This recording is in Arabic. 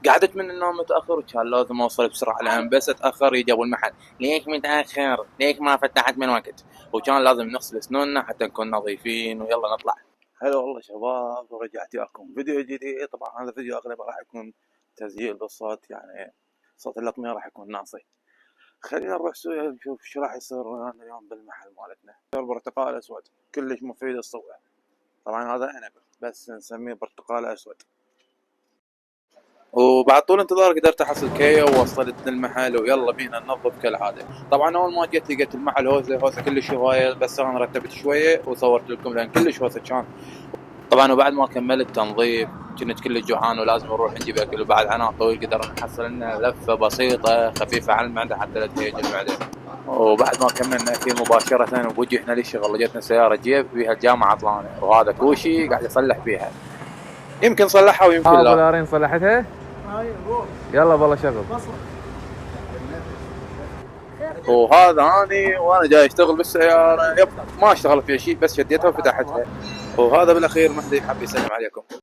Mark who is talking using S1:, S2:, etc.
S1: قعدت من النوم متاخر وكان لازم اوصل بسرعه لان بس اتاخر يجي ابو المحل ليش متاخر ليش ما فتحت من وقت. وكان لازم نغسل اسناننا حتى نكون نظيفين ويلا نطلع. هلا والله شباب ورجعت لكم فيديو جديد. طبعا هذا الفيديو اغلبه راح يكون تسجيل بالصوت يعني صوت اللطمية راح يكون ناصي. خلينا نروح سويا نشوف شو راح يصير اليوم بالمحل مالتنا. البرتقال اسود كلش مفيد الصبح. طبعا هذا عنب بس نسميه برتقال اسود. وبعد طول انتظار قدرت احصل كيو ووصلت للمحل ويلا بينا ننظف كالعاده. طبعا اول ما جيت لقيت المحل هوسه كلش هوايه بس انا رتبت شويه وصورت لكم لان كلش هوسه كان. طبعا وبعد ما كملت تنظيف كنت كلش جوعان ولازم نروح نجيب اكل وبعد عناء طويل قدرنا نحصل لنا لفه بسيطه خفيفه على المعده حتى لا تهيج المعده. وبعد ما كملنا اكل مباشره بوجهنا للشغل جتنا سياره جيب فيها الجامعه عطلانه وهذا كوشي قاعد يصلح فيها. يمكن صلحها ويمكن
S2: ابو
S1: لا.
S2: لارين صلحتها. يلا بالله شغل.
S1: وهذا اني وانا جاي اشتغل بالسياره ما اشتغل فيها شيء بس شديتها وفتحتها. وهذا بالاخير مهدي حاب يسلم عليكم.